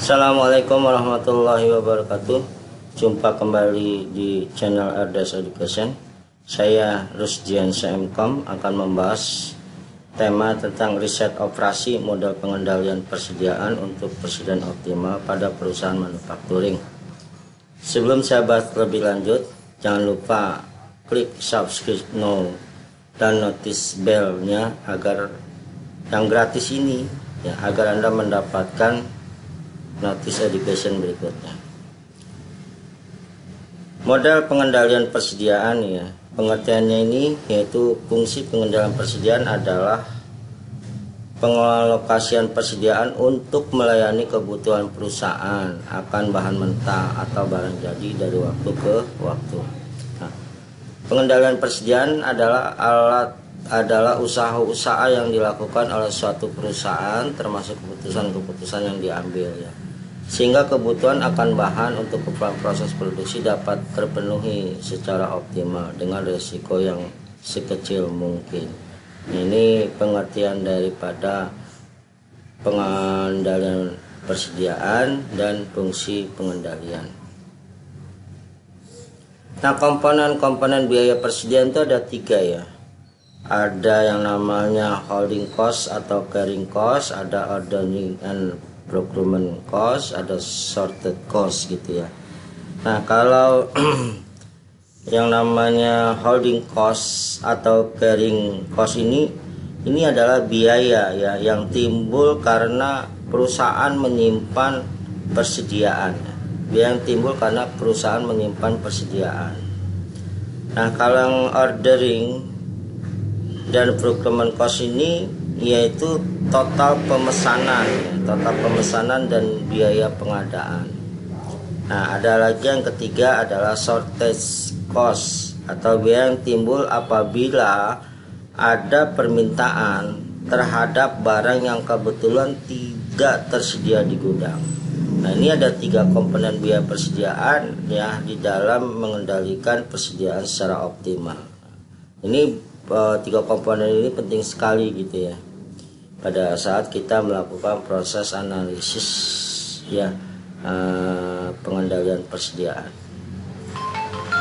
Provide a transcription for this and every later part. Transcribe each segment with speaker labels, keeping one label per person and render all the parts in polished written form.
Speaker 1: Assalamualaikum warahmatullahi wabarakatuh. Jumpa kembali di channel RDS Education. Saya Rusdian SMkom akan membahas tema tentang riset operasi model pengendalian persediaan untuk persediaan optimal pada perusahaan manufacturing. Sebelum saya bahas lebih lanjut, jangan lupa klik subscribe dan notice bell-nya agar yang gratis ini ya, agar Anda mendapatkan notice education berikutnya. Model pengendalian persediaan ya, pengertiannya ini yaitu fungsi pengendalian persediaan adalah pengalokasian persediaan untuk melayani kebutuhan perusahaan akan bahan mentah atau barang jadi dari waktu ke waktu. Nah, pengendalian persediaan adalah usaha-usaha yang dilakukan oleh suatu perusahaan termasuk keputusan-keputusan yang diambil ya, sehingga kebutuhan akan bahan untuk proses produksi dapat terpenuhi secara optimal dengan risiko yang sekecil mungkin. Ini pengertian daripada pengendalian persediaan dan fungsi pengendalian. Nah, komponen-komponen biaya persediaan itu ada 3 ya. Ada yang namanya holding cost atau carrying cost, ada ordering and procurement cost, ada sorted cost gitu ya. Nah, kalau yang namanya holding cost atau carrying cost ini adalah biaya ya yang timbul karena perusahaan menyimpan persediaan. Biaya yang timbul karena perusahaan menyimpan persediaan. Nah, kalau yang ordering dan procurement cost ini yaitu total pemesanan dan biaya pengadaan. Nah, ada lagi yang ketiga adalah shortage cost atau biaya yang timbul apabila ada permintaan terhadap barang yang kebetulan tidak tersedia di gudang. Nah, ini ada 3 komponen biaya persediaan ya di dalam mengendalikan persediaan secara optimal. Ini 3 komponen ini penting sekali gitu ya pada saat kita melakukan proses analisis ya pengendalian persediaan.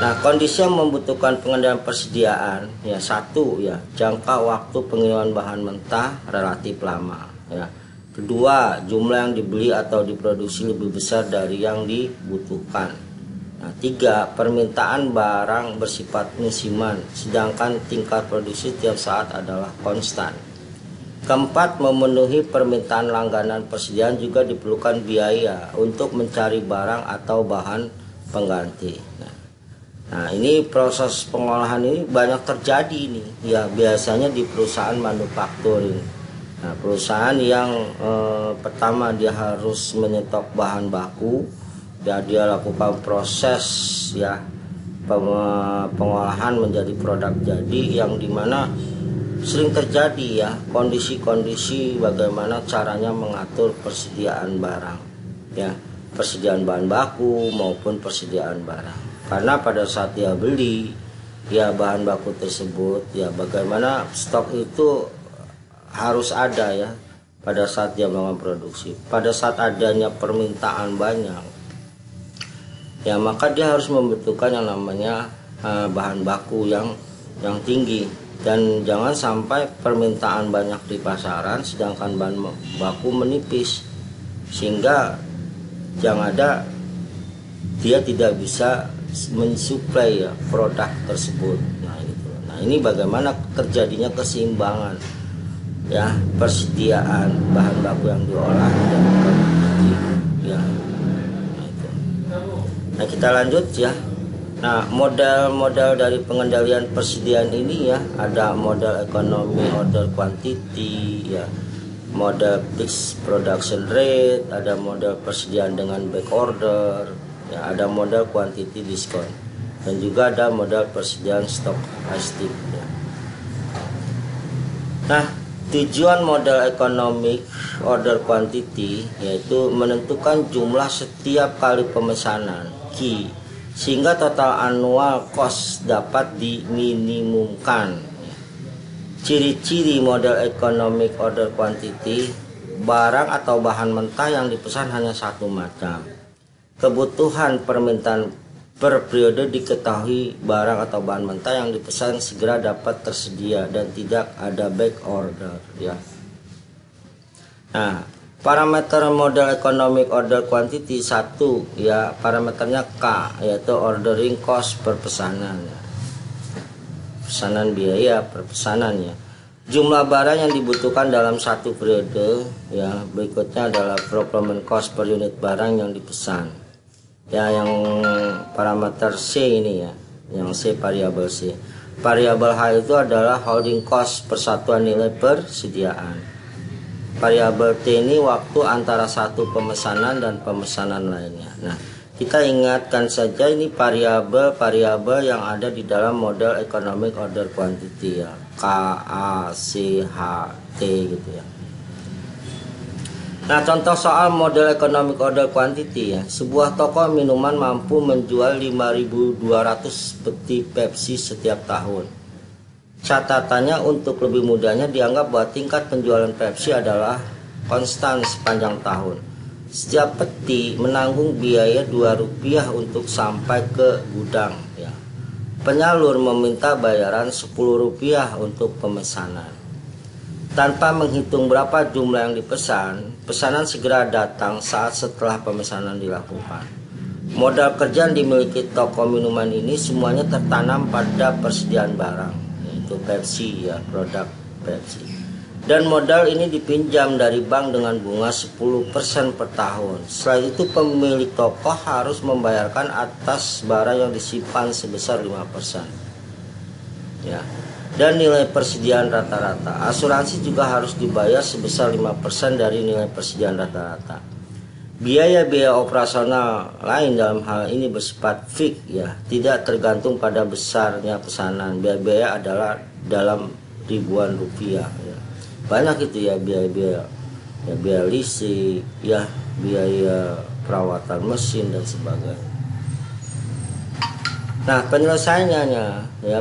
Speaker 1: Nah, kondisi yang membutuhkan pengendalian persediaan ya, 1 ya, jangka waktu pengiriman bahan mentah relatif lama ya. 2, jumlah yang dibeli atau diproduksi lebih besar dari yang dibutuhkan. Nah, 3, permintaan barang bersifat musiman sedangkan tingkat produksi tiap saat adalah konstan. 4, memenuhi permintaan langganan persediaan juga diperlukan biaya untuk mencari barang atau bahan pengganti. Nah, ini proses pengolahan ini banyak terjadi nih ya, biasanya di perusahaan manufacturing. Nah, perusahaan yang pertama dia harus menyetok bahan baku dan dia lakukan proses ya pengolahan menjadi produk jadi, yang dimana sering terjadi ya kondisi-kondisi bagaimana caranya mengatur persediaan barang ya, persediaan bahan baku maupun persediaan barang. Karena pada saat dia beli ya bahan baku tersebut ya, bagaimana stok itu harus ada ya pada saat dia melakukan produksi. Pada saat adanya permintaan banyak ya, maka dia harus membutuhkan yang namanya bahan baku yang tinggi. Dan jangan sampai permintaan banyak di pasaran sedangkan bahan baku menipis, sehingga yang ada dia tidak bisa mensuplai ya produk tersebut. Nah, ini bagaimana terjadinya keseimbangan ya persediaan bahan baku yang diolah dan produksi ya. Nah, kita lanjut ya. Nah, model-model dari pengendalian persediaan ini ya, ada model ekonomi order quantity ya, model fixed production rate, ada model persediaan dengan back order ya, ada model quantity discount, dan juga ada model persediaan stokastik ya. Nah, tujuan model economic order quantity yaitu menentukan jumlah setiap kali pemesanan key sehingga total annual cost dapat diminimumkan. Ciri-ciri model economic order quantity barang atau bahan mentah yang dipesan hanya satu macam. Kebutuhan permintaan per periode diketahui, barang atau bahan mentah yang dipesan segera dapat tersedia dan tidak ada back order ya. Nah, parameter model economic order quantity 1 ya, parameternya K, yaitu ordering cost per pesanan ya. Pesanan biaya per pesanan ya. Jumlah barang yang dibutuhkan dalam satu periode ya. Berikutnya adalah fulfillment cost per unit barang yang dipesan. Ya, yang parameter C ini ya, yang C, variabel C. Variabel H itu adalah holding cost persatuan nilai persediaan. Variabel T ini waktu antara satu pemesanan dan pemesanan lainnya. Nah, kita ingatkan saja ini variabel yang ada di dalam model economic order quantity ya, K, A, C, H, T gitu ya. Nah, contoh soal model economic order quantity ya. Sebuah toko minuman mampu menjual 5.200 peti Pepsi setiap tahun. Catatannya untuk lebih mudahnya dianggap bahwa tingkat penjualan Pepsi adalah konstan sepanjang tahun. Setiap peti menanggung biaya Rp2 untuk sampai ke gudang ya. Penyalur meminta bayaran Rp10 untuk pemesanan. Tanpa menghitung berapa jumlah yang dipesan, pesanan segera datang saat setelah pemesanan dilakukan. Modal kerja yang dimiliki toko minuman ini semuanya tertanam pada persediaan barang, yaitu Pepsi ya, produk Pepsi. Dan modal ini dipinjam dari bank dengan bunga 10% per tahun. Selain itu pemilik toko harus membayarkan atas barang yang disimpan sebesar 5%. Ya. Dan nilai persediaan rata-rata. Asuransi juga harus dibayar sebesar 5% dari nilai persediaan rata-rata. Biaya-biaya operasional lain dalam hal ini bersifat fix ya, tidak tergantung pada besarnya pesanan. Biaya-biaya adalah dalam ribuan rupiah ya. Banyak itu ya biaya-biaya ya, biaya listrik ya, biaya perawatan mesin dan sebagainya. Nah,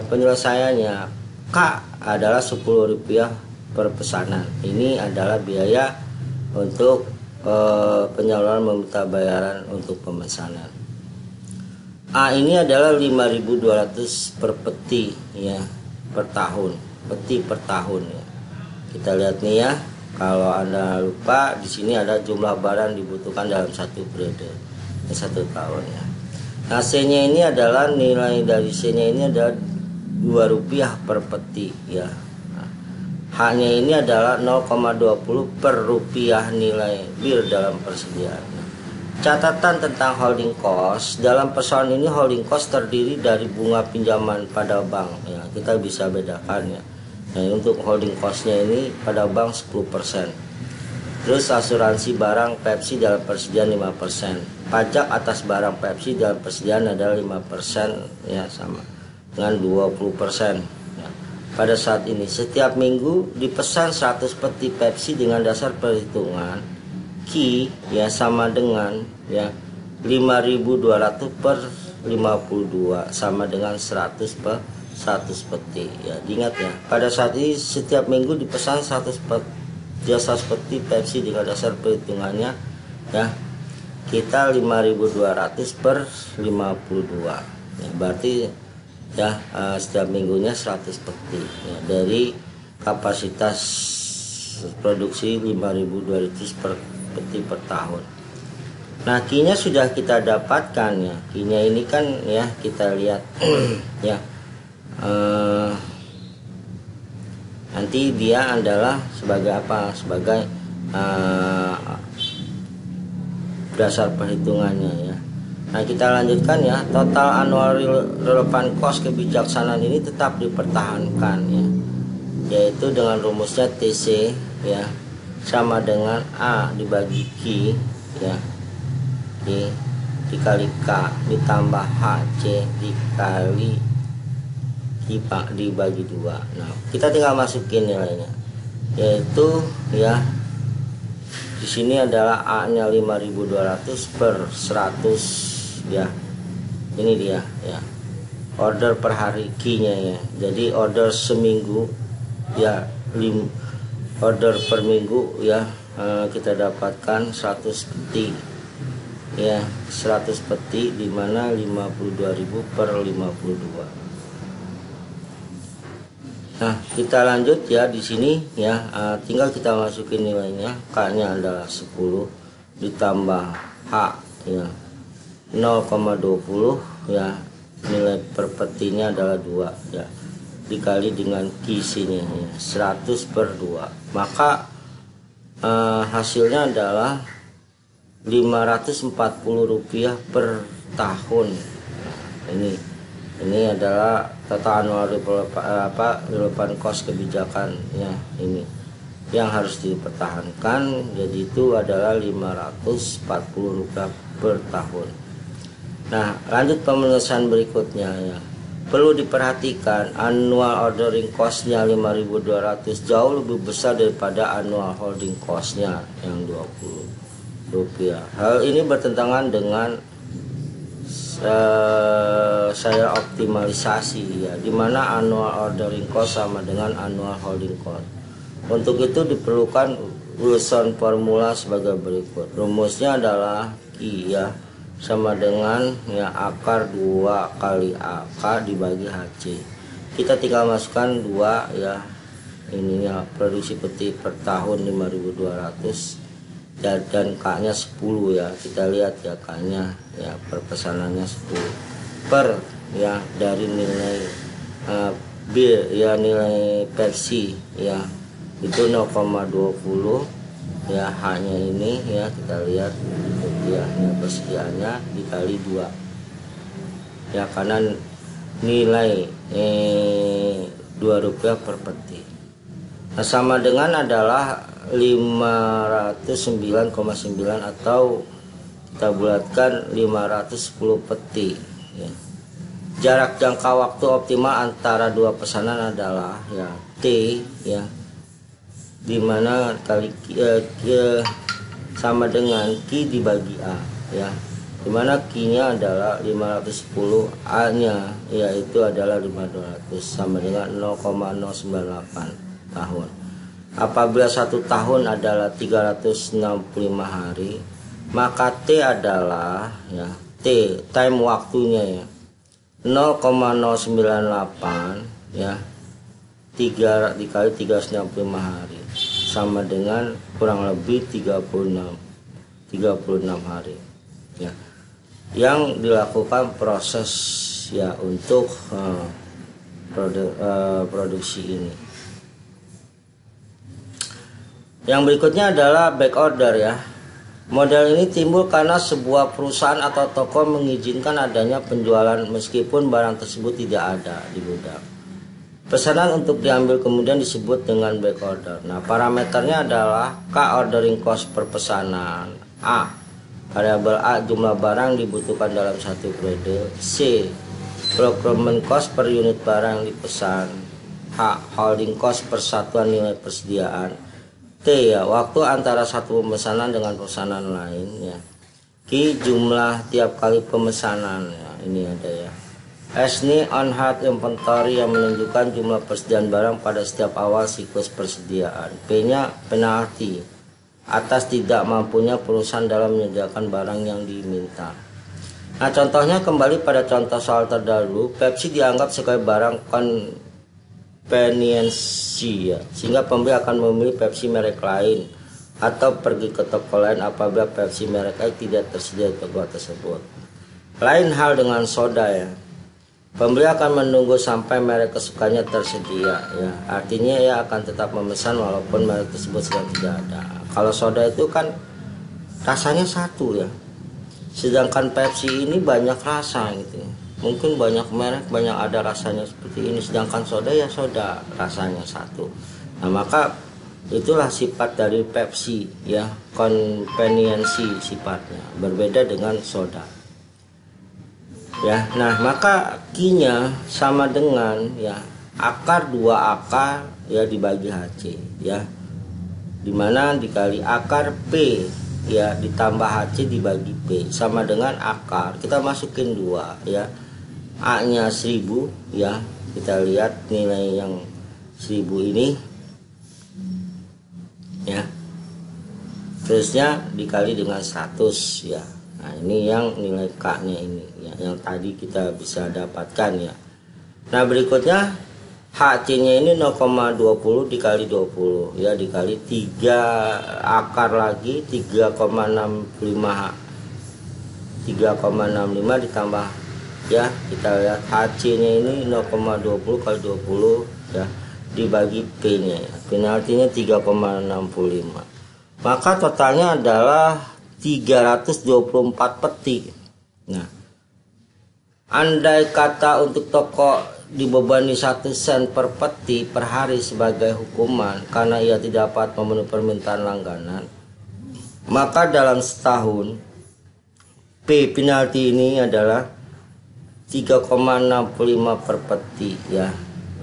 Speaker 1: penyelesaiannya K adalah Rp10 per pesanan. Ini adalah biaya untuk penyaluran meminta bayaran untuk pemesanan. A ini adalah 5.200 per peti ya, per tahun, peti per tahun ya. Kita lihat nih ya, kalau Anda lupa di sini ada jumlah barang dibutuhkan dalam satu periode, satu tahun ya. Nah, C-nya ini adalah nilai dari C-nya ini adalah Rp2 per peti ya. Nah, H-nya ini adalah 0,20 per rupiah nilai bir dalam persediaan. Catatan tentang holding cost. Dalam persoalan ini holding cost terdiri dari bunga pinjaman pada bank ya. Kita bisa bedakan ya. Nah, untuk holding costnya ini pada bank 10%. Terus asuransi barang Pepsi dalam persediaan 5%. Pajak atas barang Pepsi dalam persediaan adalah 5% ya, sama dengan 20% ya. Pada saat ini setiap minggu dipesan 100 peti Pepsi dengan dasar perhitungan Q ya sama dengan ya 5.200 per 52 sama dengan 100 per 100 peti ya. Diingat ya, pada saat ini setiap minggu dipesan 100 peti Pepsi dengan dasar perhitungannya ya, kita 5.200 per 52 ya, berarti ya setiap minggunya 100 peti ya, dari kapasitas produksi 5.200 per peti per tahun. Nah, Q-nya sudah kita dapatkan ya. Q-nya ini kan ya, kita lihat ya, nanti dia adalah sebagai apa, sebagai dasar perhitungannya ya. Nah, kita lanjutkan ya. Total annual relevant cost kebijaksanaan ini tetap dipertahankan ya, yaitu dengan rumusnya TC ya sama dengan A dibagi Q ya, Q dikali K ditambah HC dikali Q dibagi 2. Nah, kita tinggal masukin nilainya, yaitu ya di sini adalah A-nya 5.200 per 100 ya. Ini dia ya. Order per hari Q-nya ya. Jadi order seminggu ya, order per minggu ya, kita dapatkan 100 peti ya, 100 peti dimana 52.000 per 52. Nah, kita lanjut ya di sini ya, tinggal kita masukin nilainya. K-nya adalah 10 ditambah H ya 0,20 ya, nilai per petinya adalah 2 ya, dikali dengan Q sini ya, 100 per 2, maka hasilnya adalah Rp540 per tahun. Ini adalah total annual development cost kebijakan ya, ini yang harus dipertahankan. Jadi itu adalah Rp540 per tahun. Nah, lanjut pemenusan berikutnya ya. Perlu diperhatikan annual ordering cost-nya 5.200 jauh lebih besar daripada annual holding cost-nya yang Rp20. Hal ini bertentangan dengan saya optimalisasi ya, dimana annual ordering cost sama dengan annual holding cost. Untuk itu diperlukan urusan formula sebagai berikut. Rumusnya adalah Q ya sama dengan ya akar 2 kali AK dibagi HC. Kita tinggal masukkan 2 ya, ininya produksi peti per tahun 5.200 dan K-nya 10 ya. Kita lihat ya K-nya ya, per pesanannya 10 per ya dari nilai B ya, nilai versi ya itu 0,20 ya, hanya ini ya, kita lihat ya, persediaannya dikali 2 ya, karena nilai Rp2 per peti. Nah, sama dengan adalah 509,9 atau kita bulatkan 510 peti ya. Jarak jangka waktu optimal antara dua pesanan adalah ya T ya, dimana kali sama dengan Q dibagi A ya, dimana Q-nya adalah 510, A-nya yaitu adalah 5.200 sama dengan 0,098 tahun. Apabila 1 tahun adalah 365 hari, maka T adalah ya T time waktunya ya 0,098 ya 3 dikali 365 hari sama dengan kurang lebih 36 hari ya, yang dilakukan proses ya untuk produksi ini. Yang berikutnya adalah back order ya. Model ini timbul karena sebuah perusahaan atau toko mengizinkan adanya penjualan meskipun barang tersebut tidak ada di gudang. Pesanan untuk diambil kemudian disebut dengan back order. Nah, parameternya adalah K ordering cost per pesanan, A variabel A jumlah barang dibutuhkan dalam satu periode, C procurement cost per unit barang dipesan, H holding cost per satuan nilai persediaan, T ya waktu antara satu pemesanan dengan pemesanan lain ya, Q jumlah tiap kali pemesanan ya, ini ada ya. S ini on hand inventory yang menunjukkan jumlah persediaan barang pada setiap awal siklus persediaan. P nya penalti atas tidak mampunya perusahaan dalam menyediakan barang yang diminta. Nah, contohnya kembali pada contoh soal terdahulu, Pepsi dianggap sebagai barang convenience ya, sehingga pembeli akan memilih Pepsi merek lain atau pergi ke toko lain apabila Pepsi merek lain tidak tersedia di toko tersebut. Lain hal dengan soda ya. Pembeli akan menunggu sampai merek kesukaannya tersedia ya. Artinya ia akan tetap memesan walaupun merek tersebut sedang tidak ada. Kalau soda itu kan rasanya satu ya. Sedangkan Pepsi ini banyak rasa gitu. Mungkin banyak merek, banyak ada rasanya seperti ini. Sedangkan soda ya soda, rasanya satu. Nah, maka itulah sifat dari Pepsi ya, convenience sifatnya. Berbeda dengan soda. Ya, nah maka Q-nya sama dengan ya akar 2 akar ya dibagi HC ya, dimana dikali akar P ya ditambah HC dibagi P sama dengan akar, kita masukin 2 ya, A nya 1000 ya, kita lihat nilai yang 1000 ini ya, terusnya dikali dengan 100 ya. Nah ini yang nilai K nya ini ya, yang tadi kita bisa dapatkan ya. Nah berikutnya HC nya ini 0,20 dikali 20 ya, dikali 3 akar lagi 3,65 ditambah ya, kita lihat HC nya ini 0,20 kali 20 ya, dibagi P nya ya. Penaltinya 3,65, maka totalnya adalah 324 peti. Nah andai kata untuk toko dibebani 1 sen per peti per hari sebagai hukuman karena ia tidak dapat memenuhi permintaan langganan, maka dalam setahun P penalti ini adalah 3,65 per peti ya,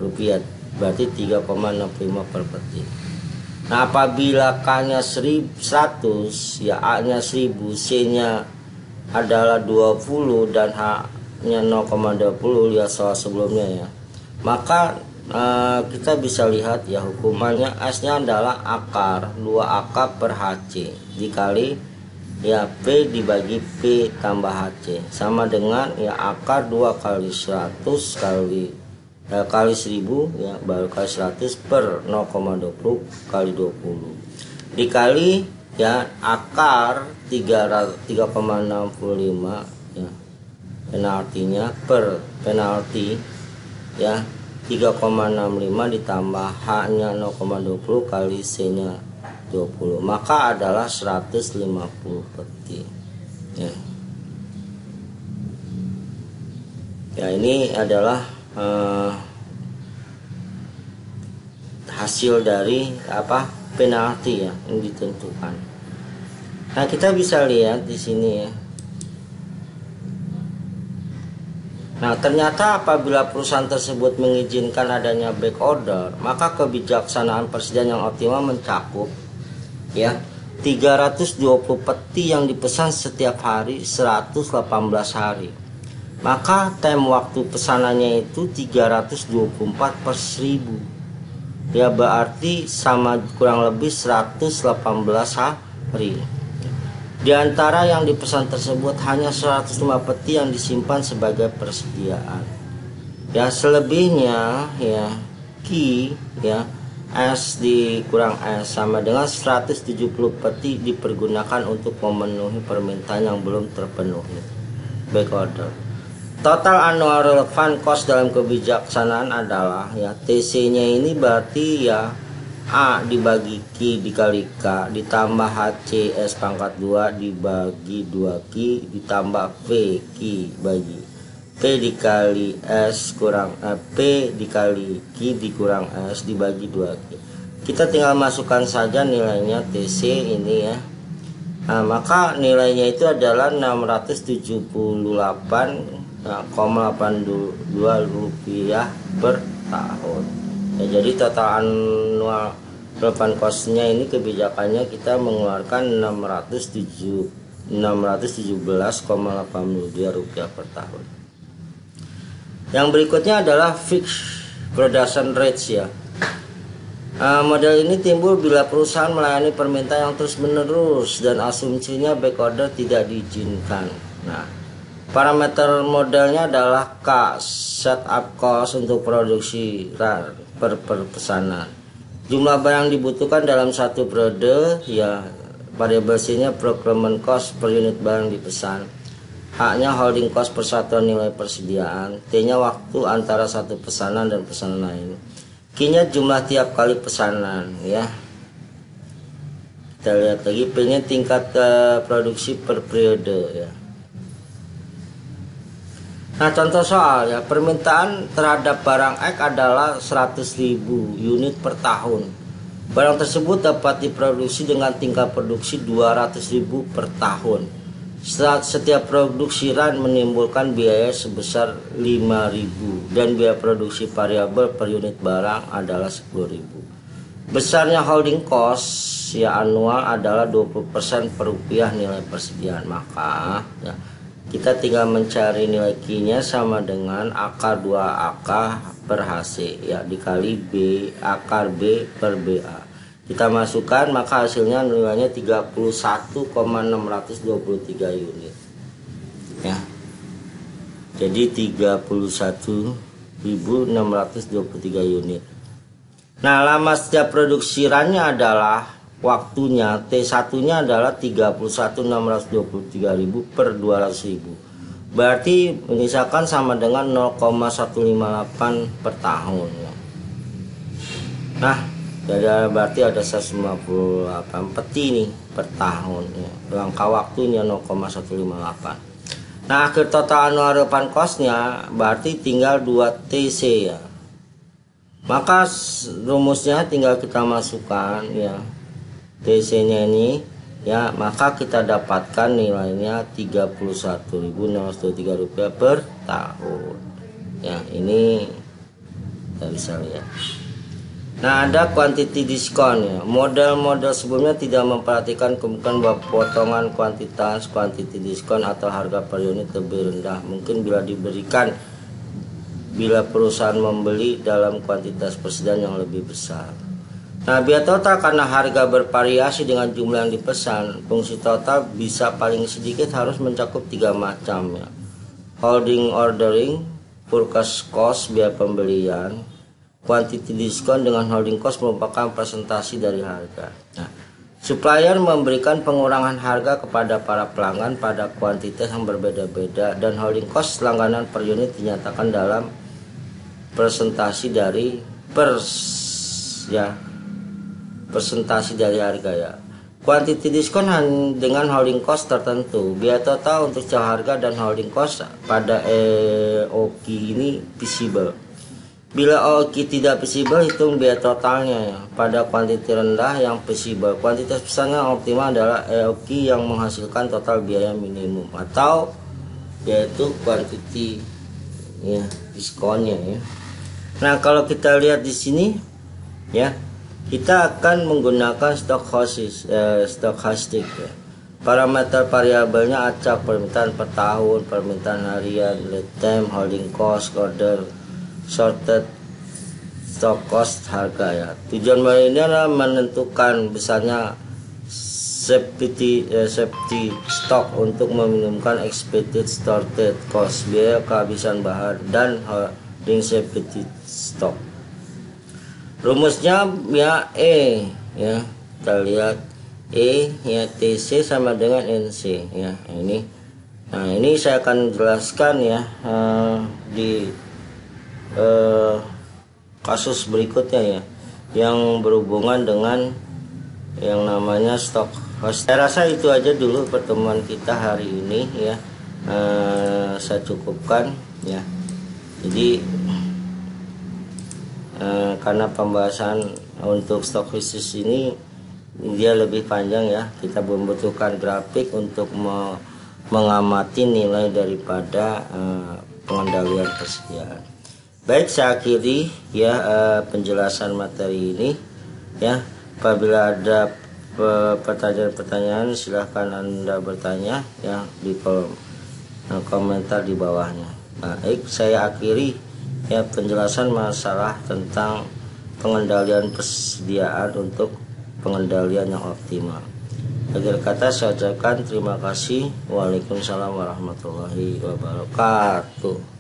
Speaker 1: rupiah, berarti 3,65 per peti. Nah apabila K-nya 100 ya, A-nya 1000, C-nya adalah 20 dan H-nya 0,20 ya soal sebelumnya ya, maka kita bisa lihat ya hukumannya S-nya adalah akar 2 AK per HC dikali ya P dibagi P tambah HC sama dengan ya akar 2 kali 100 kali 1000 ya, baru kali 100 per 0,20 kali 20 dikali ya akar 3,65 ya, penaltinya per penalti ya 3,65 ditambah H-nya 0,20 kali C-nya 20, maka adalah 150 peti ya. Ya ini adalah hasil dari apa penalti ya yang ditentukan. Nah kita bisa lihat di sini ya. Nah ternyata apabila perusahaan tersebut mengizinkan adanya back order, maka kebijaksanaan persediaan yang optimal mencakup ya 320 peti yang dipesan setiap hari 118 hari. Maka time waktu pesanannya itu 324 per 1000 ya, berarti sama kurang lebih 118 hari. Di antara yang dipesan tersebut hanya 105 peti yang disimpan sebagai persediaan ya, selebihnya ya Q ya S dikurang S sama dengan 170 peti dipergunakan untuk memenuhi permintaan yang belum terpenuhi back order. Total annual relevant cost dalam kebijaksanaan adalah ya TC nya ini berarti ya A dibagi Q dikali K ditambah HC S pangkat 2 dibagi 2Q ditambah V Q bagi P dikali S kurang P dikali Q dikurang S dibagi 2Q. Kita tinggal masukkan saja nilainya TC ini ya. Nah, maka nilainya itu adalah 678,82 rupiah per tahun ya, jadi total annual relevant cost-nya ini kebijakannya kita mengeluarkan 617,82 rupiah per tahun. Yang berikutnya adalah fixed production rates ya. Model ini timbul bila perusahaan melayani permintaan yang terus menerus dan asumsinya back order tidak diizinkan. Nah parameter modelnya adalah K setup cost untuk produksi per pesanan, jumlah barang dibutuhkan dalam satu periode ya, variabel C-nya procurement cost per unit barang dipesan, H-nya holding cost persatuan nilai persediaan, T-nya waktu antara satu pesanan dan pesanan lain, Q-nya jumlah tiap kali pesanan ya. Kita lihat lagi P-nya tingkat produksi per periode ya. Nah contoh soal ya, permintaan terhadap barang X adalah 100.000 unit per tahun. Barang tersebut dapat diproduksi dengan tingkat produksi 200.000 per tahun. Setiap produksi run menimbulkan biaya sebesar 5.000 dan biaya produksi variabel per unit barang adalah 10.000. Besarnya holding cost ya annual adalah 20% per rupiah nilai persediaan, maka ya kita tinggal mencari nilai Q-nya sama dengan akar 2 AK per HC ya dikali B akar B per BA. kita masukkan, maka hasilnya nilainya 31,623 unit ya. Jadi 31.623 unit. Nah, lama setiap produksi runnya adalah waktunya T1 nya adalah 31.623.000 per 200.000. Berarti misalkan sama dengan 0,158 per tahun ya. Nah, jadi berarti ada 158 peti nih per tahun ya. Jangka waktunya 0,158. Nah, akhir total annual repan cost-nya berarti tinggal 2 TC ya. Maka rumusnya tinggal kita masukkan ya. TC-nya ini ya, maka kita dapatkan nilainya Rp31.623 per tahun. Ya, ini kita bisa lihat. Nah, ada quantity diskon ya. Model-model sebelumnya tidak memperhatikan kemungkinan bahwa potongan kuantitas quantity diskon atau harga per unit lebih rendah mungkin bila diberikan bila perusahaan membeli dalam kuantitas persediaan yang lebih besar. Nah, biaya total karena harga bervariasi dengan jumlah yang dipesan, fungsi total bisa paling sedikit harus mencakup 3 macam ya. Holding ordering, purchase cost biaya pembelian, quantity diskon dengan holding cost merupakan presentasi dari harga. Nah, supplier memberikan pengurangan harga kepada para pelanggan pada kuantitas yang berbeda-beda dan holding cost langganan per unit dinyatakan dalam presentasi dari presentasi dari harga ya. Quantity diskon dengan holding cost tertentu. Biaya total untuk secara harga dan holding cost pada EOQ ini visible. Bila OQ tidak visible, hitung biaya totalnya ya. Pada kuantiti rendah yang visible, kuantitas pesan yang optimal adalah EOQ yang menghasilkan total biaya minimum atau yaitu kuantiti ya, diskonnya ya. Nah, kalau kita lihat di sini ya, kita akan menggunakan stochastic ya. Parameter variabelnya acak, permintaan per tahun, permintaan harian, lead time, holding cost, order sorted, stock cost, harga ya. Tujuan ini adalah menentukan besarnya safety stock untuk meminimumkan expected stored cost, biaya kehabisan bahan dan holding safety stock. Rumusnya ya E ya, kita lihat E ya, TC sama dengan NC ya. Ini saya akan jelaskan ya di kasus berikutnya ya, yang berhubungan dengan yang namanya stok. Saya rasa itu aja dulu pertemuan kita hari ini ya. Saya cukupkan ya. Jadi karena pembahasan untuk stok khusus ini dia lebih panjang ya, kita membutuhkan grafik untuk mengamati nilai daripada pengendalian persediaan. Baik, saya akhiri ya penjelasan materi ini ya. Apabila ada pertanyaan-pertanyaan silahkan Anda bertanya ya di kolom komentar di bawahnya. Baik, saya akhiri ya penjelasan masalah tentang pengendalian persediaan untuk pengendalian yang optimal. Akhir kata saya ucapkan terima kasih. Waalaikumsalam warahmatullahi wabarakatuh.